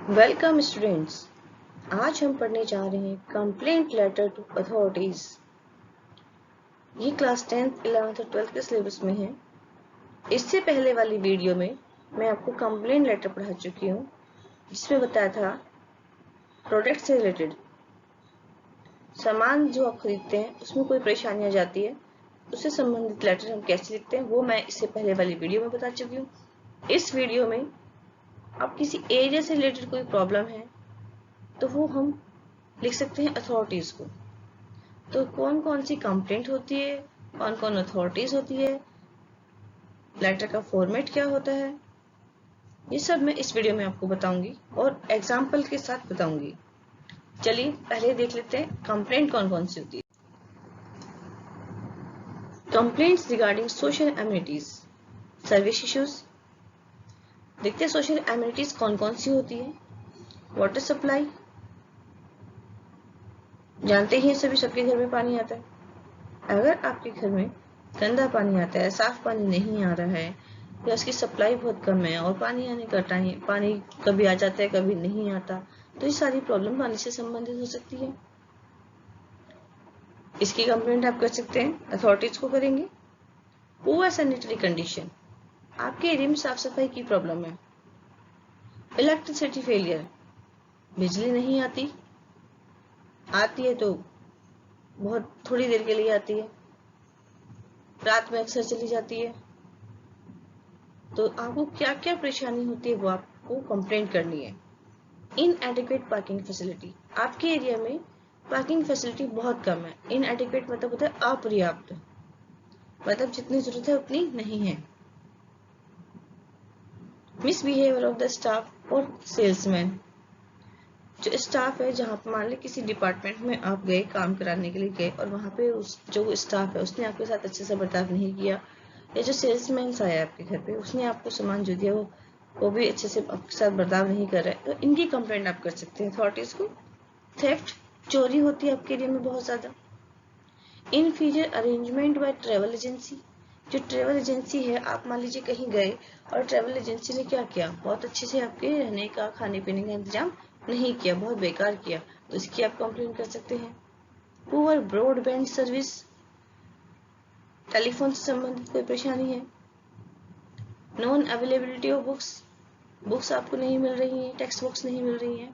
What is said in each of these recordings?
Welcome students. आज हम पढ़ने जा रहे हैं कंप्लेंट लेटर टू अथॉरिटीज। ये क्लास 10th 11th और 12th के सिलेबस में है। इससे पहले वाली वीडियो में मैं आपको कंप्लेंट लेटर पढ़ा चुकी हूँ, जिसमें बताया था प्रोडक्ट से रिलेटेड सामान जो आप खरीदते हैं उसमें कोई परेशानी आ जाती है, उससे संबंधित लेटर हम कैसे लिखते हैं वो मैं इससे पहले वाली वीडियो में बता चुकी हूँ। इस वीडियो में आप किसी एरिया से रिलेटेड कोई प्रॉब्लम है तो वो हम लिख सकते हैं अथॉरिटीज को। तो कौन कौन सी कंप्लेंट होती है, कौन कौन अथॉरिटीज होती है, लेटर का फॉर्मेट क्या होता है, ये सब मैं इस वीडियो में आपको बताऊंगी और एग्जाम्पल के साथ बताऊंगी। चलिए पहले देख लेते हैं कंप्लेंट कौन कौन सी होती है। Complaints regarding social amenities, service issues. देखते हैं सोशल एमिनिटीज कौन कौन सी होती है। वाटर सप्लाई, जानते ही हैं सभी, सबके घर में पानी आता है। अगर आपके घर में गंदा पानी आता है, साफ पानी नहीं आ रहा है, या उसकी सप्लाई बहुत कम है और पानी आने का टाइम, पानी कभी आ जाता है कभी नहीं आता, तो ये सारी प्रॉब्लम पानी से संबंधित हो सकती है। इसकी कंप्लेंट आप कर सकते हैं, अथॉरिटीज को करेंगे। पुअर सैनिटरी कंडीशन, आपके एरिया में साफ सफाई की प्रॉब्लम है। इलेक्ट्रिसिटी फेलियर, बिजली नहीं आती, आती है तो बहुत थोड़ी देर के लिए आती है, रात में अक्सर चली जाती है। तो आपको क्या क्या परेशानी होती है वो आपको कंप्लेंट करनी है। इनएडिक्वेट पार्किंग फैसिलिटी, आपके एरिया में पार्किंग फैसिलिटी बहुत कम है। इनएडिक्वेट मतलब होता है अपर्याप्त, मतलब जितनी जरूरत है उतनी नहीं है। मिसबिहेवियर ऑफ द स्टाफ और सेल्समैन, जो स्टाफ है, जहाँ पर मान ली किसी डिपार्टमेंट में आप गए, काम कराने के लिए गए और वहां पे उस जो स्टाफ है उसने आपके साथ अच्छे से बर्ताव नहीं किया, या जो सेल्समैन आया आपके घर पे उसने आपको सामान जो दिया वो भी अच्छे से आपके साथ बर्ताव नहीं कर रहा है, तो इनकी कंप्लेंट आप कर सकते हैं अथॉरिटीज को। थेफ्ट, चोरी होती है आपके एरिया में बहुत ज्यादा। Inferior arrangement bye travel agency, जो ट्रेवल एजेंसी है, आप मान लीजिए कहीं गए और ट्रेवल एजेंसी ने क्या किया, बहुत अच्छे से आपके रहने का, खाने पीने का इंतजाम नहीं किया, बहुत बेकार किया, तो इसकी आप कंप्लेंट कर सकते हैं। पुअर ब्रॉडबैंड सर्विस, टेलीफोन से संबंधित कोई परेशानी है। Non availability of books, books आपको नहीं मिल रही है, टेक्स्ट बुक्स नहीं मिल रही है।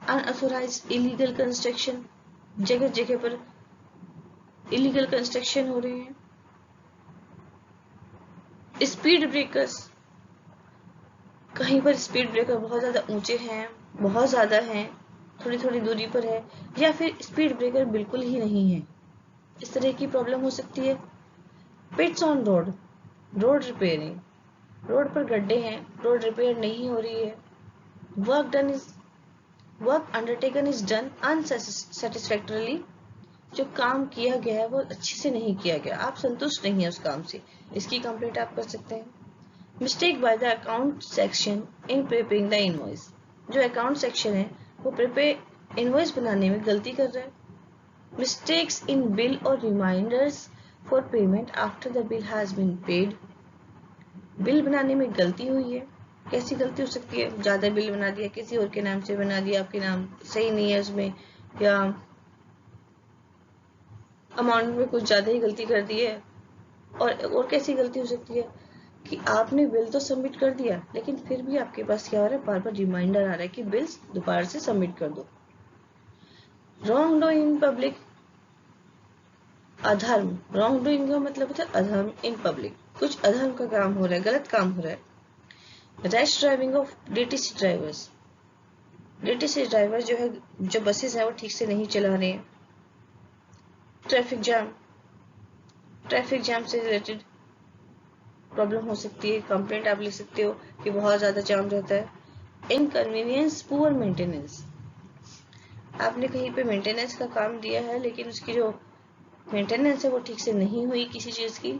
अनऑथोराइज्ड इलीगल कंस्ट्रक्शन, जगह जगह पर इलीगल कंस्ट्रक्शन हो रहे हैं। स्पीड ब्रेकर्स, कहीं पर स्पीड ब्रेकर बहुत ज्यादा ऊंचे हैं, बहुत ज्यादा हैं, थोड़ी थोड़ी दूरी पर है, या फिर स्पीड ब्रेकर बिल्कुल ही नहीं है, इस तरह की प्रॉब्लम हो सकती है। Pits on road, road repairing, road पर गड्ढे हैं, रोड रिपेयर नहीं हो रही है। Work undertaken is done unsatisfactorily, जो काम किया गया है वो अच्छे से नहीं किया गया, आप संतुष्ट नहीं है उस काम से, इसकी कंप्लेंट आप कर सकते हैं। Mistake by the account section in preparing the invoice, जो अकाउंट सेक्शन है वो प्रिपेयर इनवॉइस बनाने में गलती कर रहा है। मिस्टेक्स इन बिल और reminders for payment after the bill has been paid, bill बनाने में गलती हुई है। कैसी गलती हो सकती है, ज्यादा बिल बना दिया, किसी और के नाम से बना दिया, आपके नाम सही नहीं है उसमें, या अमाउंट में कुछ ज्यादा ही गलती कर दी है। और कैसी गलती हो सकती है कि आपने बिल तो सबमिट कर दिया, लेकिन फिर भी आपके पास क्या हो रहा है, बार बार रिमाइंडर आ रहा है कि बिल्स दोबारा से सबमिट कर दो। रॉन्ग डूइंग इन पब्लिक, अधर्म, रॉन्ग डूइंग का मतलब होता है अधर्म इन पब्लिक, कुछ अधर्म का काम हो रहा है, गलत काम हो रहा है। Rash driving of DTC drivers, DTC driver जो है, जो बसेस है वो ठीक से नहीं चला रहे हैं। ट्रैफिक जैम, ट्रैफिक जैम से रिलेटेड प्रॉब्लम हो सकती है, कंप्लेंट आप लिख सकते हो कि बहुत ज्यादा जाम रहता है। इनकन्वीनियंस पुअर मेंटेनेंस, आपने कहीं पे मेंटेनेंस का काम दिया है लेकिन उसकी जो मेंटेनेंस है वो ठीक से नहीं हुई किसी चीज की।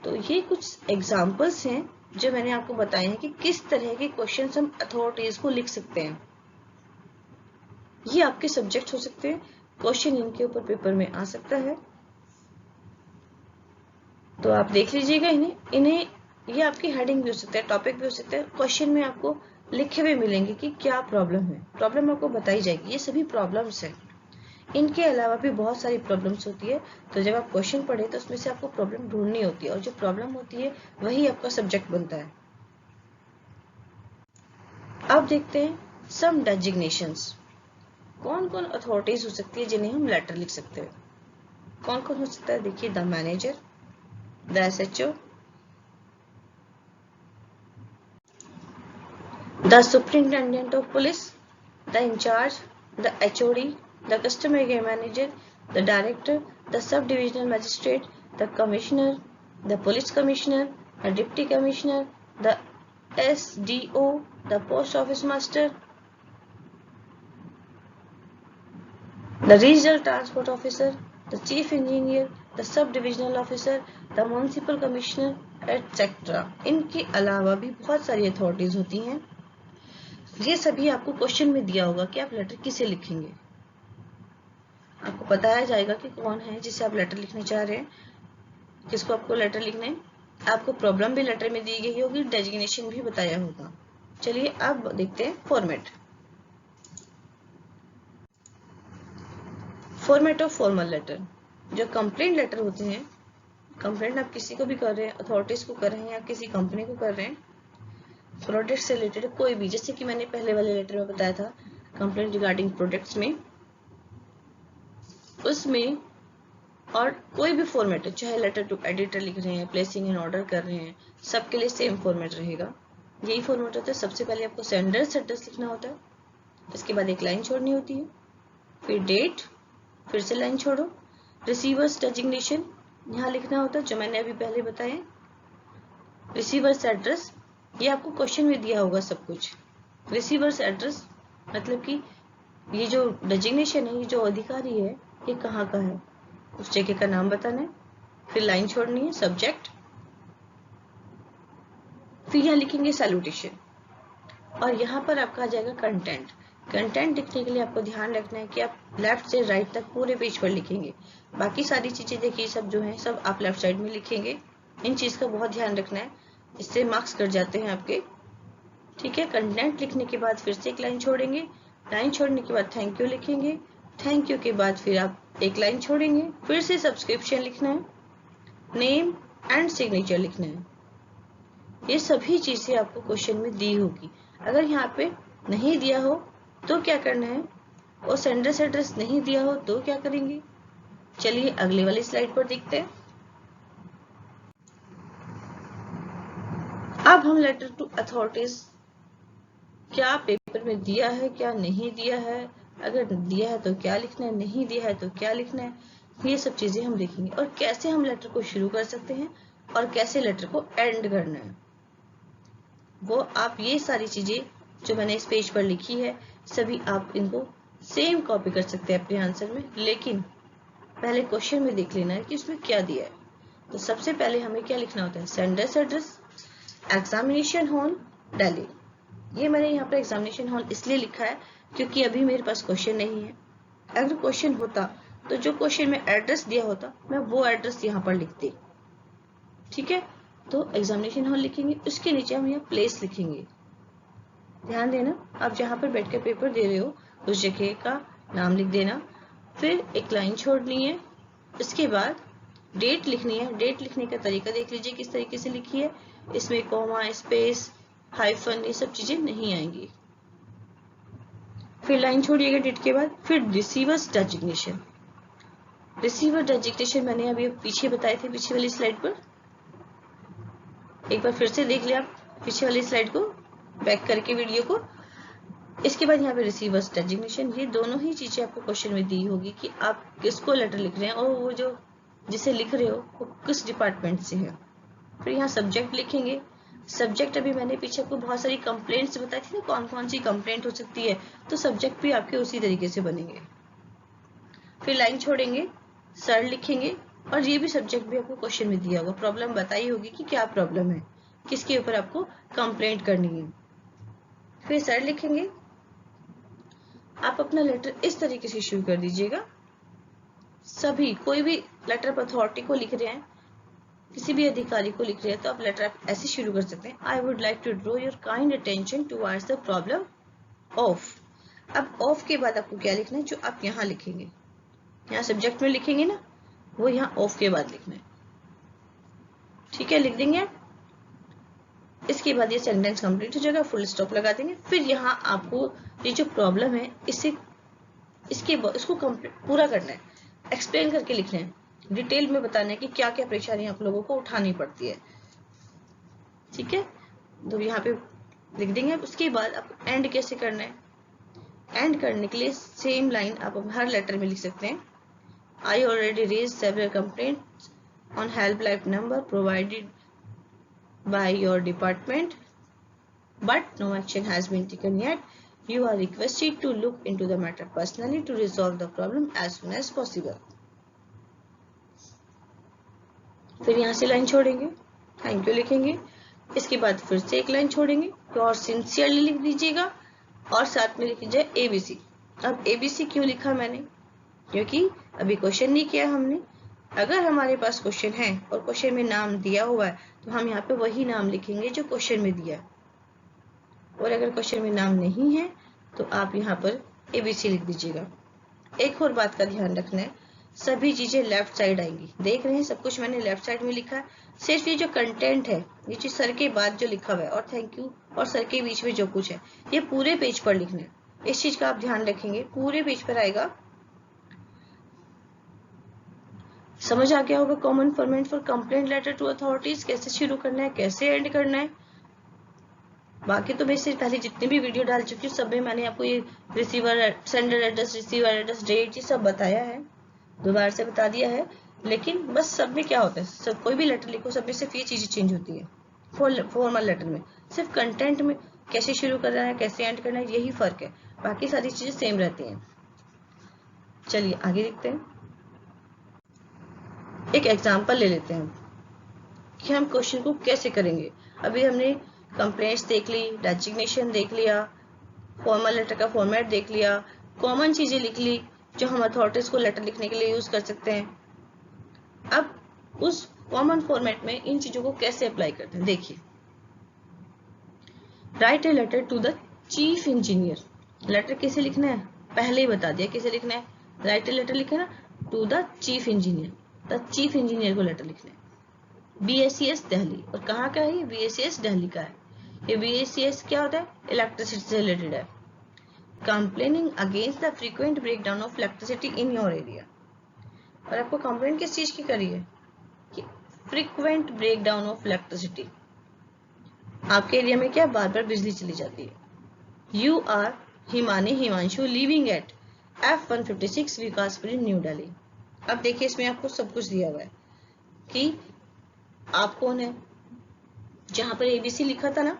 तो ये कुछ एग्जांपल्स हैं जो मैंने आपको बताए हैं कि किस तरह के क्वेश्चंस हम अथॉरिटीज को लिख सकते हैं। ये आपके सब्जेक्ट हो सकते हैं, क्वेश्चन इनके ऊपर पेपर में आ सकता है, तो आप देख लीजिएगा इन्हें ये आपकी हेडिंग भी हो सकता है, टॉपिक भी हो सकता है। क्वेश्चन में आपको लिखे हुए मिलेंगे कि क्या प्रॉब्लम है, प्रॉब्लम आपको बताई जाएगी। ये सभी प्रॉब्लम्स है। इनके अलावा भी बहुत सारी प्रॉब्लम्स होती है, तो जब आप क्वेश्चन पढ़े तो उसमें से आपको प्रॉब्लम ढूंढनी होती है, और जो प्रॉब्लम होती है वही आपका सब्जेक्ट बनता है। अब देखते हैं सम डेजिग्नेशंस। कौन कौन अथॉरिटीज हो सकती है जिन्हें हम लेटर लिख सकते हैं? कौन कौन हो सकता है? देखिए, the manager, the SHO, the superintendent of police, the incharge, the HOD, the customer care manager, the director, the sub divisional magistrate, the commissioner, the police commissioner, the deputy commissioner, the SDO, the post office master, the regional transport officer, the chief engineer, the sub-divisional officer, the municipal commissioner, etc. इनके अलावा भी बहुत सारी authorities होती हैं। ये सभी आपको क्वेश्चन में दिया होगा कि आप लेटर किसे लिखेंगे। आपको बताया जाएगा कि कौन है जिसे आप लेटर लिखने चाह रहे हैं, किसको आपको लेटर लिखना है। आपको प्रॉब्लम भी लेटर में दी गई होगी, डेजिग्नेशन भी बताया होगा। चलिए अब देखते हैं format. Format of formal letter. जो कंप्लेंट लेटर होते हैं, कंप्लेंट आप किसी को भी कर रहे हैं, अथॉरिटीज को कर रहे हैं या किसी कंपनी को कर रहे हैं, प्रोडक्ट से रिलेटेड कोई भी, जैसे कि मैंने पहले वाले लेटर में बताया था कंप्लेंट रिगार्डिंग प्रोडक्ट्स में, उसमें और कोई भी फॉर्मेट है, चाहे लेटर टू एडिटर लिख रहे हैं, प्लेसिंग एन ऑर्डर कर रहे हैं, सबके लिए सेम फॉर्मेट रहेगा। यही फॉर्मेट होता है। सबसे पहले आपको सेंडर्स एड्रेस लिखना होता है, इसके बाद एक लाइन छोड़नी होती है, फिर डेट, फिर से लाइन छोड़ो, रिसीवर्स डेजिग्नेशन यहाँ लिखना होता है जो मैंने अभी पहले बताया, रिसीवर्स एड्रेस, ये आपको क्वेश्चन में दिया होगा सब कुछ। रिसीवर्स एड्रेस मतलब कि ये जो डेजिग्नेशन है, ये जो अधिकारी है, ये कहाँ का है, उस जगह का नाम बताना है, फिर लाइन छोड़नी है, सब्जेक्ट, फिर यहाँ लिखेंगे सैल्यूटेशन, और यहाँ पर आपका आ जाएगा कंटेंट। कंटेंट लिखने के लिए आपको ध्यान रखना है कि आप लेफ्ट से राइट तक पूरे पेज पर लिखेंगे। बाकी सारी चीजें देखिए, सब जो है सब आप लेफ्ट साइड में लिखेंगे। इन चीज का बहुत ध्यान रखना है, इससे मार्क्स कट जाते हैं आपके। ठीक है, कंटेंट लिखने के बाद फिर से एक लाइन छोड़ेंगे, लाइन छोड़ने के बाद थैंक यू लिखेंगे, थैंक यू के बाद फिर आप एक लाइन छोड़ेंगे, फिर से सब्सक्रिप्शन लिखना है, नेम एंड सिग्नेचर लिखना है। ये सभी चीजें आपको क्वेश्चन में दी होगी। अगर यहाँ पे नहीं दिया हो तो क्या करना है, और सेंडर्स एड्रेस नहीं दिया हो तो क्या करेंगे। चलिए अगले वाली स्लाइड पर देखते हैं। अब हम लेटर टू अथॉरिटीज, क्या पेपर में दिया है क्या नहीं दिया है, अगर दिया है तो क्या लिखना है, नहीं दिया है तो क्या लिखना है, ये सब चीजें हम देखेंगे। और कैसे हम लेटर को शुरू कर सकते हैं और कैसे लेटर को एंड करना है, वो आप ये सारी चीजें जो मैंने इस पेज पर लिखी है, सभी आप इनको सेम कॉपी कर सकते हैं अपने आंसर में। लेकिन पहले क्वेश्चन में देख लेना है कि उसमें क्या दिया है। तो सबसे पहले हमें क्या लिखना होता है, sender's address, examination hall Delhi. ये मैंने यहाँ पर एग्जामिनेशन हॉल इसलिए लिखा है क्योंकि अभी मेरे पास क्वेश्चन नहीं है। अगर क्वेश्चन होता तो जो क्वेश्चन में एड्रेस दिया होता मैं वो एड्रेस यहाँ पर लिखती। ठीक है, तो एग्जामिनेशन हॉल लिखेंगे, उसके नीचे हम यहाँ प्लेस लिखेंगे। ध्यान देना, आप जहाँ पर बैठकर पेपर दे रहे हो उस जगह का नाम लिख देना, फिर एक लाइन छोड़नी है, इसके बाद डेट लिखनी है। डेट लिखने का तरीका देख लीजिए किस तरीके से लिखी है, इसमें कॉमा, स्पेस, हाइफन, ये सब चीजें नहीं आएंगी। फिर लाइन छोड़िएगा डेट के बाद, फिर रिसीवर्स डेजिग्नेशन। रिसीवर डेजिग्नेशन मैंने अभी पीछे बताए थे, पीछे वाली स्लाइड पर, एक बार फिर से देख लिया आप पीछे वाली स्लाइड को बैक करके वीडियो को। इसके बाद यहाँ पे रिसीवर्स डेजिग्नेशन, ये दोनों ही चीजें आपको क्वेश्चन में दी होगी कि आप किसको लेटर लिख रहे हैं और वो जो जिसे लिख रहे हो वो किस डिपार्टमेंट से है। फिर यहाँ सब्जेक्ट लिखेंगे। सब्जेक्ट अभी मैंने पीछे आपको बहुत सारी कंप्लेंट्स बताई थी ना, कौन कौन सी कंप्लेंट हो सकती है, तो सब्जेक्ट भी आपके उसी तरीके से बनेंगे। फिर लाइन छोड़ेंगे, सर लिखेंगे, और ये भी सब्जेक्ट भी आपको क्वेश्चन में दिया होगा, प्रॉब्लम बताई होगी कि क्या प्रॉब्लम है, किसके ऊपर आपको कंप्लेंट करनी है। फिर सर लिखेंगे। आप अपना लेटर इस तरीके से शुरू कर दीजिएगा, सभी कोई भी लेटर पर अथॉरिटी को लिख रहे हैं किसी भी अधिकारी को लिख रहे हैं तो आप लेटर आप ऐसे शुरू कर सकते हैं, I would like to draw your kind attention towards the problem of. अब ऑफ के बाद आपको क्या लिखना है, जो आप यहाँ लिखेंगे, यहाँ सब्जेक्ट में लिखेंगे ना, वो यहाँ ऑफ के बाद लिखना है। ठीक है, लिख देंगे। इसके बाद ये सेंटेंस कंप्लीट हो जाएगा, फुल स्टॉप लगा देंगे। फिर यहाँ आपको ये जो प्रॉब्लम है इसको पूरा करना है, एक्सप्लेन करके लिखना है, डिटेल में बताना है कि क्या क्या परेशानी आप लोगों को उठानी पड़ती है। ठीक है, तो यहाँ पे लिख देंगे। उसके बाद आपको एंड कैसे करना है, एंड करने के लिए सेम लाइन आप हर लेटर में लिख सकते हैं, I already raise several complaints on helpline number provided by your department, but no action has been taken yet. You are requested to look into the matter personally to resolve the problem as soon as possible. फिर यहाँ से line छोड़ेंगे, thank you लिखेंगे। इसके बाद फिर से एक लाइन छोड़ेंगे और सिंसियरली लिख दीजिएगा और साथ में लिख दीजिए ABC। अब ABC क्यों लिखा मैंने, क्योंकि अभी क्वेश्चन नहीं किया हमने। अगर हमारे पास क्वेश्चन है और क्वेश्चन में नाम दिया हुआ है तो हम यहाँ पे वही नाम लिखेंगे जो क्वेश्चन में दिया है, और अगर क्वेश्चन में नाम नहीं है तो आप यहाँ पर ABC लिख दीजिएगा। एक और बात का ध्यान रखना है, सभी चीजें लेफ्ट साइड आएंगी। देख रहे हैं सब कुछ मैंने लेफ्ट साइड में लिखा है, सिर्फ ये जो कंटेंट है, ये जो सर के बाद जो लिखा हुआ है और थैंक यू और सर के बीच में जो कुछ है, ये पूरे पेज पर लिखना है। इस चीज का आप ध्यान रखेंगे, पूरे पेज पर आएगा। समझ आ गया होगा common format for complaint letter to authorities, कैसे शुरू करना है, कैसे एंड करना है। बाकी तो मैं इससे पहले जितनी भी वीडियो डाल चुकी हूँ सब में मैंने आपको ये receiver, sender address, receiver address, date, ये सब बताया है, दोबारा से बता दिया है। लेकिन बस सब में क्या होता है, सब कोई भी लेटर लिखो सब में सिर्फ ये चीजें चेंज होती है। फॉर्मल लेटर में सिर्फ कंटेंट में कैसे शुरू करना है, कैसे एंड करना है, यही फर्क है, बाकी सारी चीजें सेम रहती हैं। चलिए आगे देखते हैं। एक एग्जाम्पल ले लेते हैं कि हम क्वेश्चन को कैसे करेंगे। अभी हमने कंप्लेंट्स देख ली, डेजिग्नेशन देख लिया, फॉर्मल लेटर का फॉर्मेट देख लिया, कॉमन चीजें लिख ली जो हम अथॉरिटीज को लेटर लिखने के लिए यूज कर सकते हैं। अब उस कॉमन फॉर्मेट में इन चीजों को कैसे अप्लाई करते हैं, देखिए। Write a letter to the chief engineer. Letter कैसे लिखना है पहले ही बता दिया, कैसे लिखना है, राइट ए लेटर लिखा ना, to the chief engineer, the chief engineer को लेटर लिखना है। BACS दिल्ली, और कहाँ का है ये, BACS दिल्ली का है। ये BACS क्या होता है, इलेक्ट्रिसिटी से रिलेटेड है। Complaining against the frequent breakdown of electricity in your area. और आपको कंप्लेंट किस चीज की करी है, कि फ्रीक्वेंट ब्रेकडाउन ऑफ इलेक्ट्रिसिटी, आपके एरिया में क्या बार बार बिजली चली जाती है। You are Himanshu living at F156 Vikaspuri New Delhi. अब देखिए इसमें आपको सब कुछ दिया हुआ है कि आप कौन है। जहां पर ABC लिखा था ना,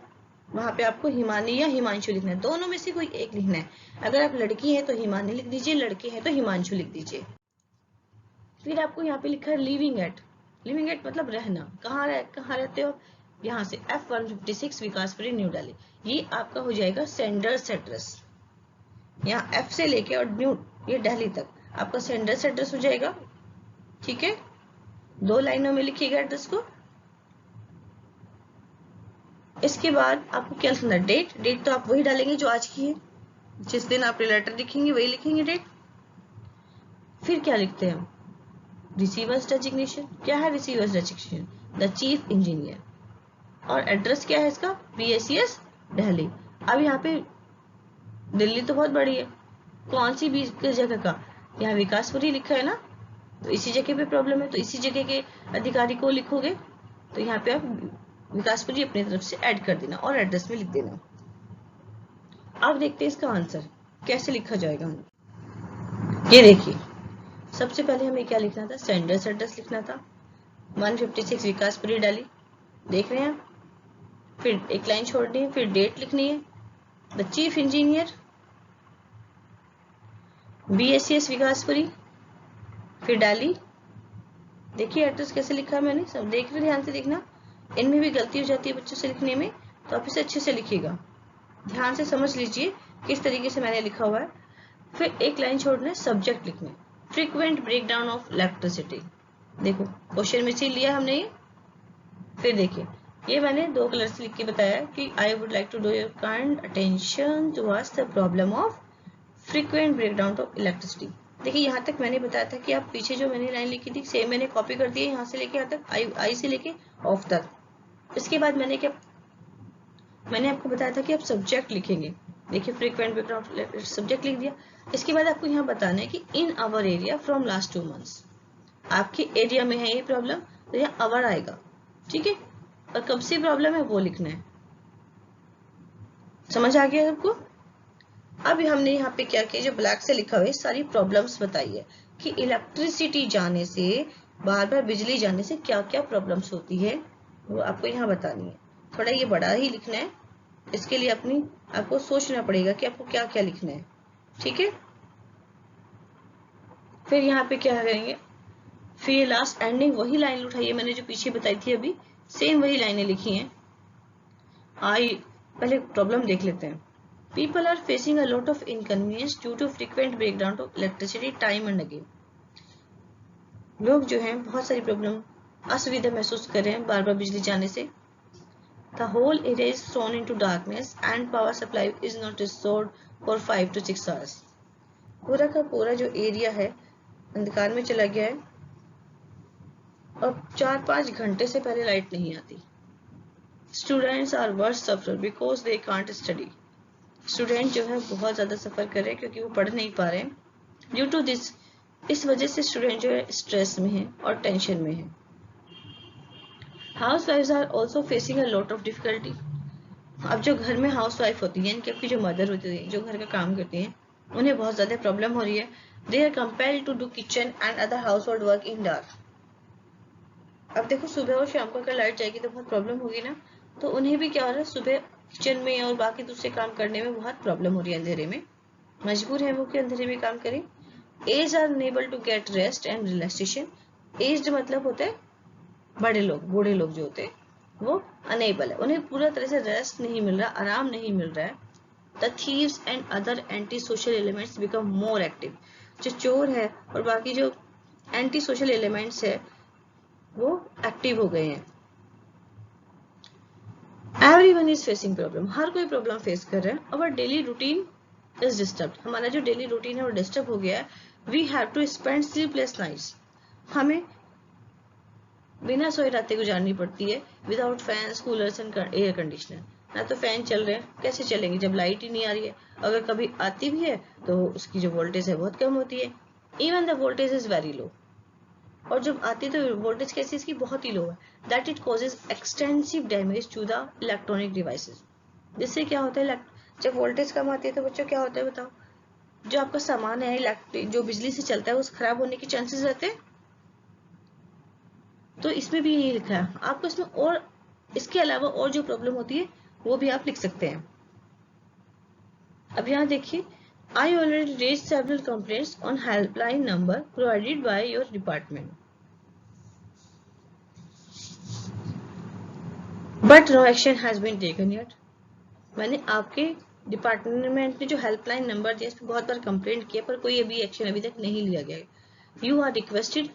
वहां पे आपको हिमानी या हिमांशु लिखना है, दोनों में से कोई एक लिखना है। अगर आप लड़की है तो हिमानी लिख दीजिए, लड़के हैं तो हिमांशु लिख दीजिए। फिर आपको यहाँ पे लिखा है लिविंग एट, लिविंग एट मतलब रहना, कहाँ रहते हो, यहाँ से F156 विकासपुरी न्यू दिल्ली। ये आपका हो जाएगा सेंडर्स एड्रेस, यहाँ F से लेके और न्यू ये दिल्ली तक आपका सेंडर्स एड्रेस हो जाएगा। ठीक है, 2 लाइनों में लिखिएगा एड्रेस को। इसके बाद आपको क्या लिखना है, डेट तो आप वही डालेंगे जो आज की है, जिस दिन आप लेटर लिखेंगे वही लिखेंगे डेट। फिर क्या लिखते हैं, रिसीवर्स डेजिग्नेशन। क्या है receiver's designation, the chief engineer, और एड्रेस क्या है इसका, BACS दिल्ली। अब यहाँ पे दिल्ली तो बहुत बड़ी है, कौन सी भी जगह का, यहाँ विकासपुरी लिखा है ना, तो इसी जगह पे प्रॉब्लम है, तो इसी जगह के अधिकारी को लिखोगे, तो यहाँ पे आप विकासपुरी अपनी तरफ से ऐड कर देना और एड्रेस में लिख देना। अब देखते हैं इसका आंसर कैसे लिखा जाएगा। ये देखिए, सबसे पहले हमें क्या लिखना था, सेंडर्स एड्रेस लिखना था, 156 विकासपुरी दिल्ली, देख रहे हैं आप। फिर एक लाइन छोड़नी है, फिर डेट लिखनी है, the chief engineer, BACS Vikaspuri, फिर दिल्ली। देखिए एड्रेस कैसे लिखा है मैंने, सब देख रहे, ध्यान से देखना, इनमें भी गलती हो जाती है बच्चों से लिखने में, तो आप इसे अच्छे से लिखिएगा, ध्यान से समझ लीजिए किस तरीके से मैंने लिखा हुआ है। फिर एक लाइन छोड़ना है, सब्जेक्ट लिखना है, फ्रीक्वेंट ब्रेकडाउन ऑफ इलेक्ट्रिसिटी। देखो क्वेश्चन में से लिया हमने ये, फिर देखिए, ये मैंने 2 कलर से लिख के बताया कि I would like to do your kind attention towards the problem of frequent breakdown of electricity. देखिए यहाँ तक मैंने बताया था कि आप पीछे जो मैंने लाइन लिखी थी सेम मैंने कॉपी कर दी है, यहाँ से लेके यहाँ तक, आई से लेके ऑफ तक। इसके बाद मैंने आपको बताया था कि आप सब्जेक्ट लिखेंगे। देखिए फ्रीक्वेंट ब्रेकडाउन सब्जेक्ट लिख दिया। इसके बाद आपको यहाँ बताना है कि in our area from last 2 months, आपके एरिया में है ये प्रॉब्लम, तो यहाँ आवर आएगा, ठीक है। और कब से प्रॉब्लम है वो लिखना है। समझ आ गया आपको? अब हमने यहाँ पे क्या किया, जो ब्लैक से लिखा हुआ है सारी प्रॉब्लम्स बताई है कि इलेक्ट्रिसिटी जाने से, बार बार बिजली जाने से क्या क्या प्रॉब्लम्स होती है, वो आपको यहाँ बतानी है। थोड़ा ये बड़ा ही लिखना है, इसके लिए आपको सोचना पड़ेगा कि आपको क्या क्या लिखना है, ठीक है। फिर यहाँ पे क्या करेंगे, फिर लास्ट एंडिंग वही लाइन उठाइए मैंने जो पीछे बताई थी, अभी सेम वही लाइनें लिखी हैं। पहले प्रॉब्लम देख लेते हैं। People are facing a lot of inconvenience due to frequent breakdown of electricity time and again. लोग जो हैं बहुत सारी प्रॉब्लम, असुविधा महसूस कर रहे हैं बार बार बिजली जाने से। The whole area is thrown into darkness and power supply is not restored for 5 to 6 hours. पूरा का पूरा जो एरिया है अंधकार में चला गया है और 4-5 घंटे से पहले लाइट नहीं आती। Students are worse suffer because they can't study. Student जो है बहुत ज़्यादा सफ़र कर रहे हैं क्योंकि वो पढ़ नहीं पा रहे हैं। ड्यू टू दिस, इस वजह से स्टूडेंट जो है स्ट्रेस में है और टेंशन में है। House wifes are also facing a lot of difficulty. अब जो घर में हाउस वाइफ होती है, यानी आपकी जो मदर होती है, जो घर का काम करती हैं, उन्हें बहुत ज़्यादा प्रॉब्लम हो रही है। दे are compelled to do kitchen and other household work in dark. अब देखो सुबह और शाम को अगर लाइट जाएगी तो बहुत प्रॉब्लम होगी ना, तो उन्हें भी क्या हो रहा है, सुबह किचन में और बाकी दूसरे काम करने में बहुत प्रॉब्लम हो रही है अंधेरे में। मजबूर है वो कि अंधेरे में काम करें। Aged are unable to get rest and relaxation. Aged मतलब होता है बड़े लोग, बूढ़े लोग जो होते हैं वो अनेबल है, उन्हें पूरा तरह से रेस्ट नहीं मिल रहा, आराम नहीं मिल रहा है। The thieves and other anti social elements become more active. जो चोर है और बाकी जो एंटी सोशल एलिमेंट्स है वो एक्टिव हो गए हैं। एवरीवन इज फेसिंग प्रॉब्लम, हर कोई प्रॉब्लम फेस कर रहा है। Our daily routine is disturb, हमारा जो डेली रूटीन है वो डिस्टर्ब हो गया है। We have to spend sleepless nights, हमें बिना सोए रातें गुजारनी पड़ती है। Without fans, coolers and air conditioner, ना तो फैन चल रहे हैं, कैसे चलेंगे जब लाइट ही नहीं आ रही है। अगर कभी आती भी है तो उसकी जो वोल्टेज है बहुत कम होती है। Even the voltage is very low, और जब आती है तो वोल्टेज कैसी इसकी बहुत ही लो है। That it causes extensive damage to the electronic devices. जिससे क्या होता है, जब वोल्टेज कम आती है तो बच्चों क्या होता है बताओ, जो आपका सामान है जो बिजली से चलता है वो खराब होने के चांसेस रहते हैं। तो इसमें भी यही लिखा है आपको, इसमें और इसके अलावा और जो प्रॉब्लम होती है वो भी आप लिख सकते हैं। अब यहाँ देखिए, I already raised several complaints on helpline number provided by your department, but no action has been taken yet. मैंने आपके डिपार्टमेंट ने जो हेल्पलाइन नंबर दिया इस पर बहुत बार कंप्लेंट किया, पर कोई अभी एक्शन अभी तक नहीं लिया गया है। You are requested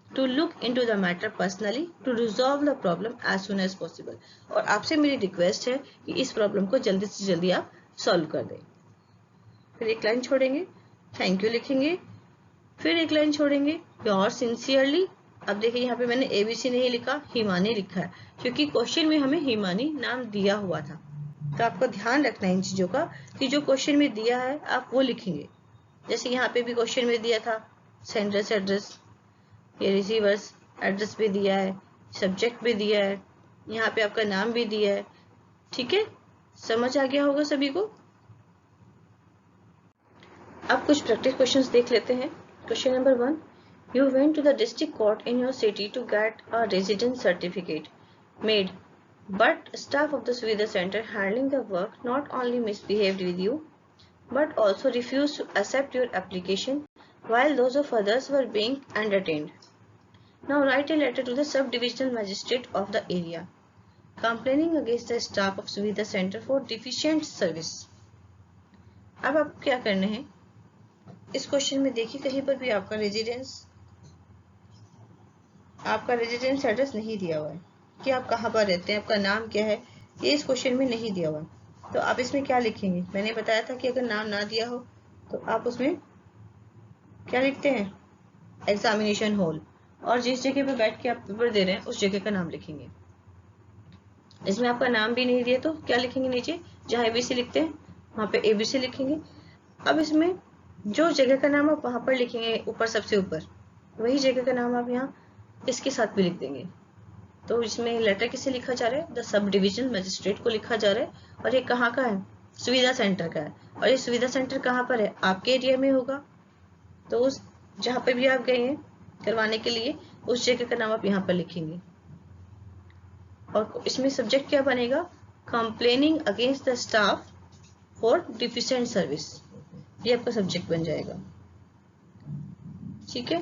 to look into the matter personally to resolve the problem as soon as possible. और आपसे मेरी रिक्वेस्ट है कि इस प्रॉब्लम को जल्दी से जल्दी आप सॉल्व कर दें। फिर एक लाइन छोड़ेंगे, थैंक यू लिखेंगे, फिर एक लाइन छोड़ेंगे, योर सिंसियरली। अब देखिए यहाँ पे मैंने ABC नहीं लिखा, हिमानी लिखा है, क्योंकि क्वेश्चन में हमें हिमानी नाम दिया हुआ था। तो आपको ध्यान रखना है इन चीजों का कि जो क्वेश्चन में दिया है आप वो लिखेंगे। जैसे यहाँ पे भी क्वेश्चन में दिया था सेंडर्स एड्रेस, ये रिसीवर्स एड्रेस भी दिया है, सब्जेक्ट भी दिया है, यहाँ पे आपका नाम भी दिया है। ठीक है, समझ आ गया होगा सभी को। अब कुछ प्रैक्टिस क्वेश्चंस देख लेते हैं। Question number 1, you went to the district court in your city to get a residence certificate made, but staff of the Suvidha Center handling the work not only misbehaved with you but also refused to accept your application while those of others were being entertained. Now write a letter to the sub-divisional magistrate of the area complaining against the staff of Suvidha Center for deficient service. अब आपको क्या करना है, इस question में देखिए कहीं पर भी आपका रेजिडेंस एड्रेस नहीं दिया हुआ है। कि आप कहाँ पर रहते हैं, आपका नाम क्या है, ये इस क्वेश्चन में नहीं दिया हुआ। तो आप इसमें क्या लिखेंगे? मैंने बताया था कि अगर नाम ना दिया हो तो आप उसमें क्या लिखते हैं? एग्जामिनेशन हॉल, और जिस जगह पे बैठ के आप पेपर दे रहे हैं उस जगह का नाम लिखेंगे। इसमें आपका नाम भी नहीं दिया तो क्या लिखेंगे? नीचे जहाँ एबीसी लिखते हैं वहाँ पे एबीसी लिखेंगे। अब इसमें जो जगह का नाम आप वहां पर लिखेंगे ऊपर, सबसे ऊपर, वही जगह का नाम आप यहाँ इसके साथ भी लिख देंगे। तो इसमें लेटर किसे लिखा जा रहा है? द सब डिविजन मजिस्ट्रेट को लिखा जा रहा है। और ये कहाँ का है? सुविधा सेंटर का है। और ये सुविधा सेंटर कहाँ पर है? आपके एरिया में होगा। तो उस जहाँ पर भी आप गए हैं करवाने के लिए उस जगह का नाम आप यहाँ पर लिखेंगे। और इसमें सब्जेक्ट क्या बनेगा? Complaining against the staff for deficient service, ये आपका सब्जेक्ट बन जाएगा। ठीक है।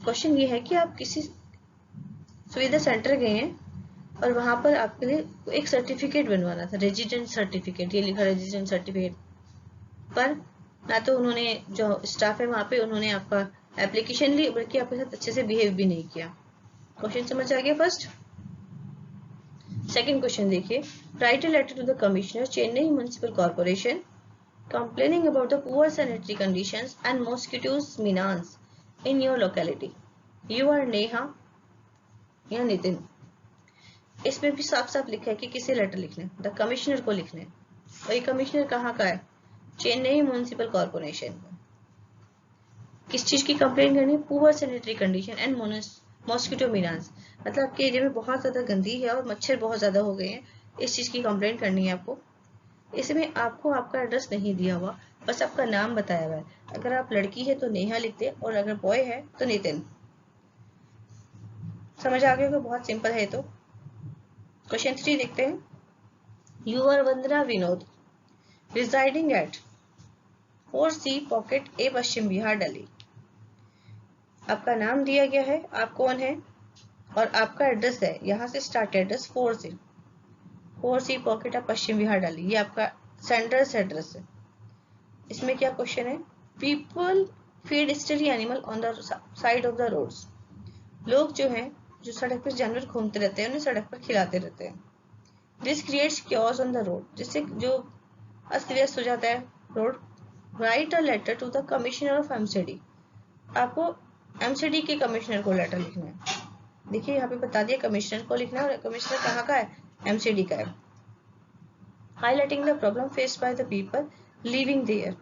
क्वेश्चन ये है कि आप किसी सुविधा सेंटर गए हैं और वहां पर आपके लिए एक सर्टिफिकेट बनवाना था, रेजिडेंट सर्टिफिकेट, ये लिखा रेजिडेंट सर्टिफिकेट, पर ना तो उन्होंने, जो स्टाफ है वहां पे, उन्होंने आपका एप्लीकेशन ली, बल्कि आपके साथ अच्छे से बिहेव भी नहीं किया। क्वेश्चन समझ आ गया फर्स्ट? सेकंड क्वेश्चन देखिए, write a letter to the commissioner Chennai municipal corporation complaining about the poor sanitary conditions and mosquitoes menace in your locality. You are Neha या नितिन। इसमें भी साफ साफ लिखा है कि किसे लेटर लिखना है? द कमिश्नर को लिखना है। और ये कमिश्नर कहाँ का है? Chennai municipal corporation. किस चीज की कंप्लेन करनी है? Poor sanitary condition and mosquito menace, मतलब आपके एरिया में बहुत ज्यादा गंदी है और मच्छर बहुत ज्यादा हो गए हैं, इस चीज की कंप्लेन करनी है आपको। इसमें आपको आपका एड्रेस नहीं दिया हुआ, बस आपका नाम बताया हुआ है। अगर आप लड़की है तो नेहा लिख दे, और अगर बॉय है तो नितिन। समझ आ गया कि बहुत सिंपल है। तो क्वेश्चन 3 देखते हैं। You are Vandana Vinod residing at 4C pocket A Paschim Vihar Delhi. आपका नाम दिया गया है, आप कौन है, और आपका एड्रेस है, यहाँ से start address 4C pocket of Paschim Vihar Delhi, ये आपका सेंडर्स एड्रेस है। इसमें क्या क्वेश्चन है? People feed study animal on the side of the roads. लोग जो हैं, जो सड़क पर जानवर घूमते रहते हैं, उन्हें सड़क पर खिलाते रहते हैं। This creates chaos on the road, जिससे जो अस्त व्यस्त हो जाता है road. Write a letter to the commissioner of MCD. आपको एमसीडी के कमिश्नर को लेटर लिखना है। देखिए यहाँ पे बता दिया कमिश्नर को लिखना है, और कमिश्नर कहाँ का है? एमसीडी का है। Highlighting the problem faced by the people living there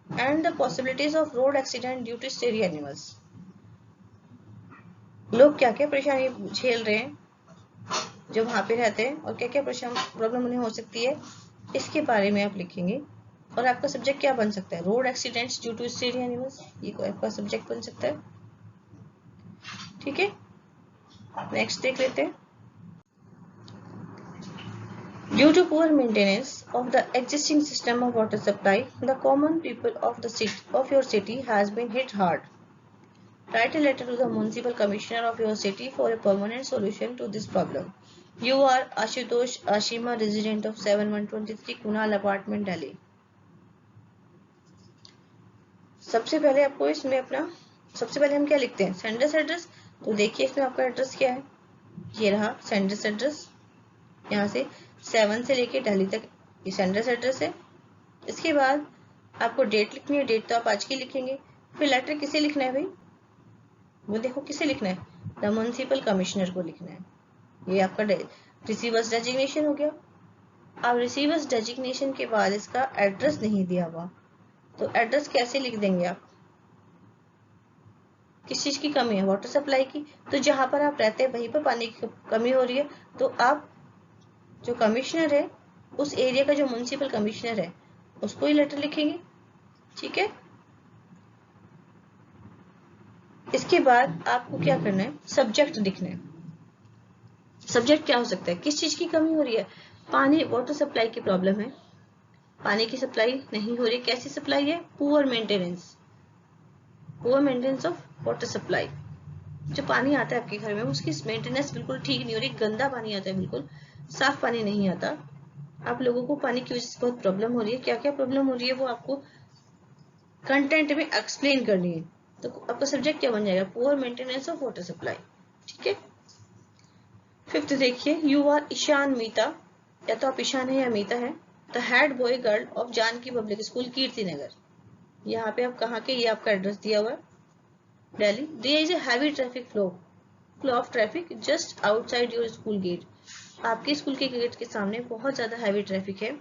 and the possibilities of road accident due to stray animals. लोग क्या क्या परेशानी झेल रहे हैं जो वहां पे रहते हैं, और क्या क्या प्रॉब्लम उन्हें हो सकती है, इसके बारे में आप लिखेंगे। और आपका सब्जेक्ट क्या बन सकता है? Road accidents due to stray animals, ये आपका सब्जेक्ट बन सकता है। ठीक है, नेक्स्ट देख लेते हैं। Due to poor maintenance of the existing system of water supply, the common people of your city has been hit hard. Write a letter to the municipal commissioner of your city for a permanent solution to this problem. You are Ashutosh Ashima, resident of 7123 Kunal Apartment, Delhi. सबसे पहले आपको इसमें अपना, सबसे पहले हम क्या लिखते हैं? Sender's address. तो देखिए इसमें आपका एड्रेस क्या है, ये रहा सेंडर्स एड्रेस। यहाँ से 7 से लेके दिल्ली तक ये सेंडर्स एड्रेस है। इसके बाद आपको डेट लिखनी है, डेट तो आप आज की लिखेंगे। फिर लेटर किसे लिखना है भाई? वो देखो किसे लिखना है? द म्युनिसिपल कमिश्नर को लिखना है। ये आपका रिसीवर्स डेजिग्नेशन हो गया। अब रिसीवर्स डेजिग्नेशन के बाद इसका एड्रेस नहीं दिया हुआ, तो एड्रेस कैसे लिख देंगे आप? किस चीज की कमी है? वाटर सप्लाई की। तो जहां पर आप रहते हैं वहीं पर पानी की कमी हो रही है, तो आप जो कमिश्नर है, उस एरिया का जो म्युनिसिपल कमिश्नर है, उसको ही लेटर लिखेंगे। ठीक है, इसके बाद आपको क्या करना है? सब्जेक्ट लिखना है। सब्जेक्ट क्या हो सकता है? किस चीज की कमी हो रही है? पानी, वाटर सप्लाई की प्रॉब्लम है, पानी की सप्लाई नहीं हो रही। कैसी सप्लाई है? Poor maintenance of water supply. जो पानी आता है आपके घर में, उसकी मेंटेनेंस बिल्कुल ठीक नहीं हो रही, गंदा पानी आता है, बिल्कुल साफ पानी नहीं आता। आप लोगों को पानी की वजह से बहुत प्रॉब्लम हो रही है। क्या क्या प्रॉब्लम हो रही है वो आपको कंटेंट में एक्सप्लेन करनी है। तो आपका सब्जेक्ट क्या बन जाएगा? Poor maintenance of water supply. ठीक है, फिफ्थ देखिए, यू आर ईशान मीता, या तो आप ईशान है या मीता है, the head boy girl of Janki public school Kirti Nagar. यहाँ पे आप कहाँ के, ये आपका एड्रेस दिया हुआ है, Delhi. There is a heavy traffic flow of traffic just outside your school gate. आपके स्कूल के गेट के सामने बहुत ज्यादा हैवी ट्रैफिक है,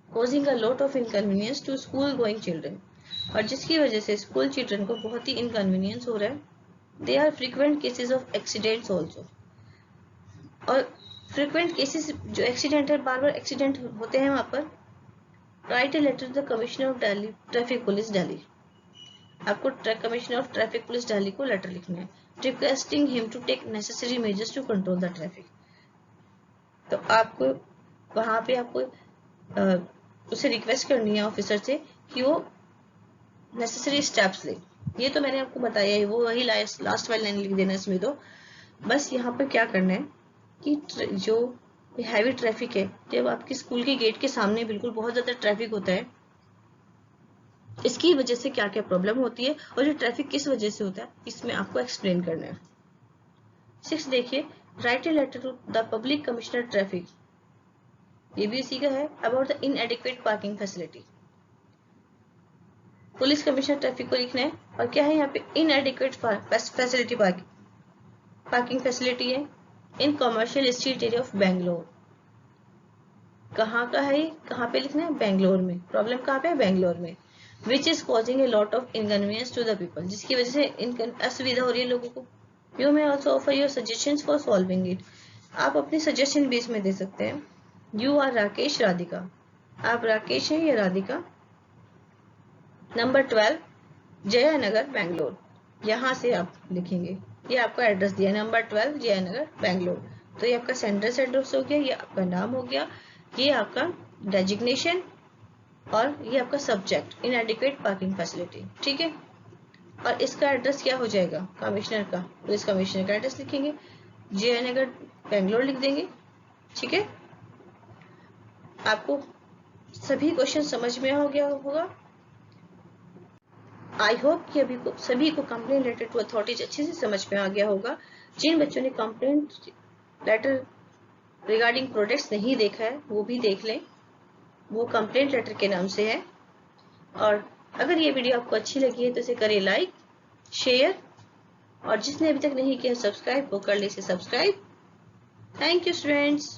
causing a lot of inconvenience to school going children, और जिसकी वजह से स्कूल चिल्ड्रन को बहुत ही इनकन्वीनियंस हो रहा है। दे are frequent cases of accidents also, और फ्रिक्वेंट केसेस जो एक्सीडेंट है, बार बार एक्सीडेंट होते हैं वहां पर। Write a letter to the commissioner of Delhi traffic police Delhi, आपको commissioner of traffic police Delhi को लेटर लिखना है, requesting him to take necessary measures to control the traffic. तो आपको वहां पे आपको उसे रिक्वेस्ट करनी है ऑफिसर से कि वो नेसेसरी स्टेप्स ले। ये तो मैंने आपको बताया है, वो वही लास्ट वाली लाइन लिख देना इसमें। तो बस यहाँ पर क्या करना है कि जो हैवी ट्रैफिक है, जब आपके स्कूल के गेट के सामने बिल्कुल बहुत ज्यादा ट्रैफिक होता है, इसकी वजह से क्या क्या प्रॉब्लम होती है और ये ट्रैफिक किस वजह से होता है, इसमें आपको एक्सप्लेन करना है। 6 देखिए, write a letter to the public commissioner traffic, ये भी इसी का है, about the inadequate parking facility. Police commissioner traffic को लिखना है, और क्या है यहाँ पे, इनएडिक्वेट फैसिलिटी पार्किंग फैसिलिटी है in commercial street area of Bangalore. कहाँ का है, कहाँ पे लिखना है, बेंगलोर में। प्रॉब्लम कहाँ पे है, बेंगलोर में। Which is causing a lot of inconvenience to the people, जिसकी वजह से असुविधा हो रही है लोगों को। You may also offer your suggestions for solving it, आप अपनी सजेशन भी इसमें दे सकते हैं। यू आर राकेश राधिका, आप राकेश हैं या राधिका। नंबर 12 जयानगर बेंगलोर, यहाँ से आप लिखेंगे, ये आपका एड्रेस दिया, नंबर 12 जयानगर बेंगलोर। तो ये आपका सेंट्रल एड्रेस हो गया, ये आपका नाम हो गया, ये आपका डेजिग्नेशन, और ये आपका सब्जेक्ट इनएडिक्वेट पार्किंग फैसिलिटी, ठीक है। और इसका एड्रेस क्या हो जाएगा, कमिश्नर का, पुलिस कमिश्नर का एड्रेस लिखेंगे, जयनगर बेंगलोर लिख देंगे, ठीक है। आपको सभी क्वेश्चन समझ में हो गया होगा। आई होप कि अभी सभी को कंप्लेंट लेटर टू अथॉरिटीज अच्छे से समझ में आ गया होगा। जिन बच्चों ने कंप्लेंट लेटर रिगार्डिंग प्रोडक्ट्स नहीं देखा है, वो भी देख लें, वो कंप्लेंट लेटर के नाम से है। और अगर ये वीडियो आपको अच्छी लगी है तो इसे करें लाइक, शेयर, और जिसने अभी तक नहीं किया सब्सक्राइब वो कर ले इसे सब्सक्राइब। Thank you students.